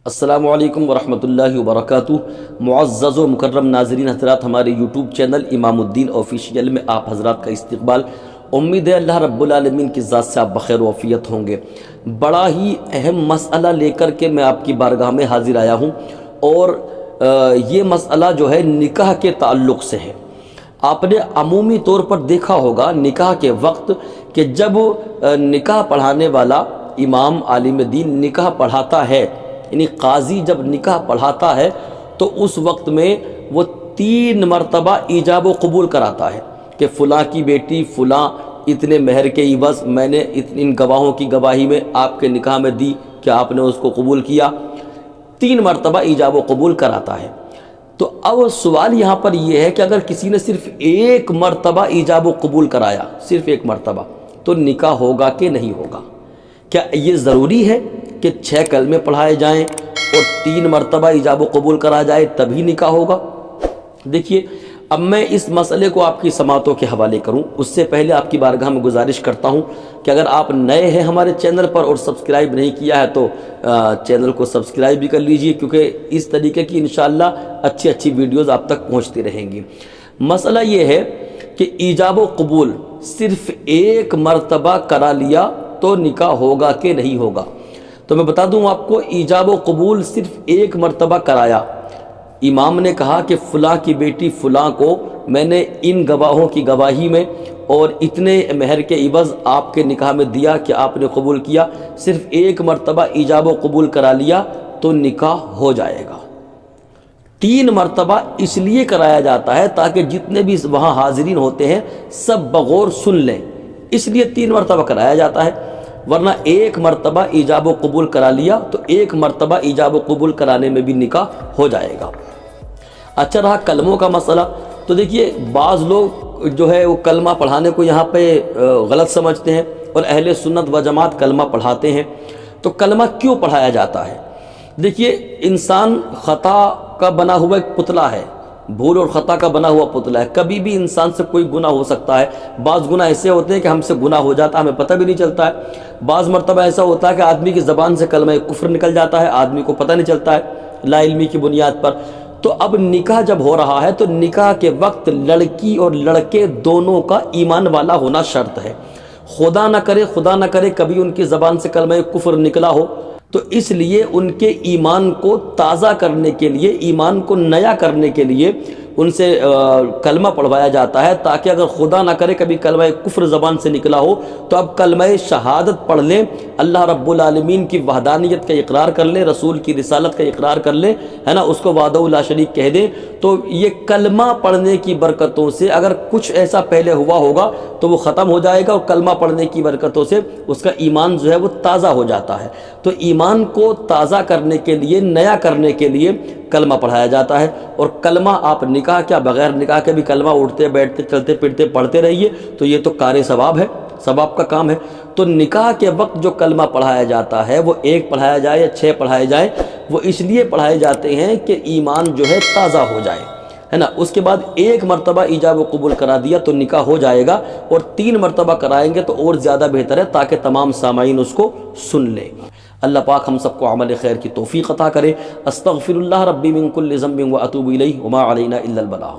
السلام علیکم ورحمۃ اللہ وبرکاتہ۔ معزز و مکرم ناظرین حضرات، ہمارے یوٹیوب چینل امام الدین آفیشیل میں آپ حضرات کا استقبال۔ امید ہے اللہ رب العالمین کی ذات سے آپ بخیر و عافیت ہوں گے۔ بڑا ہی اہم مسئلہ لے کر کے میں آپ کی بارگاہ میں حاضر آیا ہوں، اور یہ مسئلہ جو ہے نکاح کے تعلق سے ہے۔ آپ نے عمومی طور پر دیکھا ہوگا نکاح کے وقت کہ جب نکاح پڑھانے والا امام عالم دین نکاح پڑھاتا ہے، یعنی قاضی جب نکاح پڑھاتا ہے تو اس وقت میں وہ 3 مرتبہ ایجاب و قبول کراتا ہے کہ فلاں کی بیٹی فلاں اتنے مہر کے عوض میں نے ان گواہوں کی گواہی میں آپ کے نکاح میں دی کہ آپ نے اس کو قبول کیا۔ 3 مرتبہ ایجاب و قبول کراتا ہے۔ تو اب سوال یہاں پر یہ ہے کہ اگر کسی نے صرف 1 مرتبہ ایجاب و قبول کرایا، صرف 1 مرتبہ، تو نکاح ہوگا کہ نہیں ہوگا؟ کیا یہ ضروری ہے کہ 6 کلمے پڑھائے جائیں اور 3 مرتبہ ایجاب و قبول کرا جائے تبھی نکاح ہوگا؟ دیکھیے، اب میں اس مسئلے کو آپ کی سماعتوں کے حوالے کروں اس سے پہلے آپ کی بارگاہ میں گزارش کرتا ہوں کہ اگر آپ نئے ہیں ہمارے چینل پر اور سبسکرائب نہیں کیا ہے تو چینل کو سبسکرائب بھی کر لیجئے، کیونکہ اس طریقے کی انشاءاللہ اچھی ویڈیوز آپ تک پہنچتی رہیں گی۔ مسئلہ یہ ہے کہ ایجاب و قبول صرف 1 مرتبہ کرا لیا تو نکاح ہوگا کہ نہیں ہوگا؟ تو میں بتا دوں آپ کو، ایجاب و قبول صرف 1 مرتبہ کرایا، امام نے کہا کہ فلاں کی بیٹی فلاں کو میں نے ان گواہوں کی گواہی میں اور اتنے مہر کے عوض آپ کے نکاح میں دیا کہ آپ نے قبول کیا، صرف 1 مرتبہ ایجاب و قبول کرا لیا تو نکاح ہو جائے گا۔ 3 مرتبہ اس لیے کرایا جاتا ہے تاکہ جتنے بھی وہاں حاضرین ہوتے ہیں سب بغور سن لیں، اس لیے 3 مرتبہ کرایا جاتا ہے، ورنہ 1 مرتبہ ایجاب و قبول کرا لیا تو 1 مرتبہ ایجاب و قبول کرانے میں بھی نکاح ہو جائے گا۔ اچھا رہا کلموں کا مسئلہ، تو دیکھیے بعض لوگ جو ہے وہ کلمہ پڑھانے کو یہاں پہ غلط سمجھتے ہیں، اور اہل سنت و جماعت کلمہ پڑھاتے ہیں۔ تو کلمہ کیوں پڑھایا جاتا ہے؟ دیکھیے، انسان خطا کا بنا ہوا ایک پتلا ہے، بھول اور خطا کا بنا ہوا پتلا ہے، کبھی بھی انسان سے کوئی گناہ ہو سکتا ہے۔ بعض گناہ ایسے ہوتے ہیں کہ ہم سے گناہ ہو جاتا ہے، ہمیں پتہ بھی نہیں چلتا ہے۔ بعض مرتبہ ایسا ہوتا ہے کہ آدمی کی زبان سے کلمہ کفر نکل جاتا ہے، آدمی کو پتہ نہیں چلتا ہے لا علمی کی بنیاد پر۔ تو اب نکاح جب ہو رہا ہے تو نکاح کے وقت لڑکی اور لڑکے دونوں کا ایمان والا ہونا شرط ہے۔ خدا نہ کرے کبھی ان کی زبان سے کلمہ کفر نکلا ہو، تو اس لیے ان کے ایمان کو تازہ کرنے کے لیے، ایمان کو نیا کرنے کے لیے ان سے کلمہ پڑھوایا جاتا ہے، تاکہ اگر خدا نہ کرے کبھی کلمہ کفر زبان سے نکلا ہو تو اب کلمہ شہادت پڑھ لیں، اللہ رب العالمین کی وحدانیت کا اقرار کر لیں، رسول کی رسالت کا اقرار کر لیں، ہے نا، اس کو وحدہ لا شریک کہہ دیں۔ تو یہ کلمہ پڑھنے کی برکتوں سے اگر کچھ ایسا پہلے ہوا ہوگا تو وہ ختم ہو جائے گا، اور کلمہ پڑھنے کی برکتوں سے اس کا ایمان جو ہے وہ تازہ ہو جاتا ہے۔ تو ایمان کو تازہ کرنے کے لیے، نیا کرنے کے لیے کلمہ پڑھایا جاتا ہے۔ اور کلمہ آپ نکاح کیا بغیر نکاح کے بھی کلمہ اٹھتے بیٹھتے چلتے پھرتے پڑھتے رہیے، تو یہ تو کار ثواب ہے، ثواب کا کام ہے۔ تو نکاح کے وقت جو کلمہ پڑھایا جاتا ہے وہ 1 پڑھایا جائے یا 6 پڑھائے جائیں، وہ اس لیے پڑھائے جاتے ہیں کہ ایمان جو ہے تازہ ہو جائے، ہے نا۔ اس کے بعد 1 مرتبہ ایجاب و قبول کرا دیا تو نکاح ہو جائے گا، اور 3 مرتبہ کرائیں گے تو اور زیادہ بہتر ہے تاکہ تمام سامعین اس کو سن لیں۔ اللہ پاک ہم سب کو عمل خیر کی توفیق عطا کرے۔ استغفر اللہ ربی من کل ذنب واتوب الیہ وما علینا الا البلاغ۔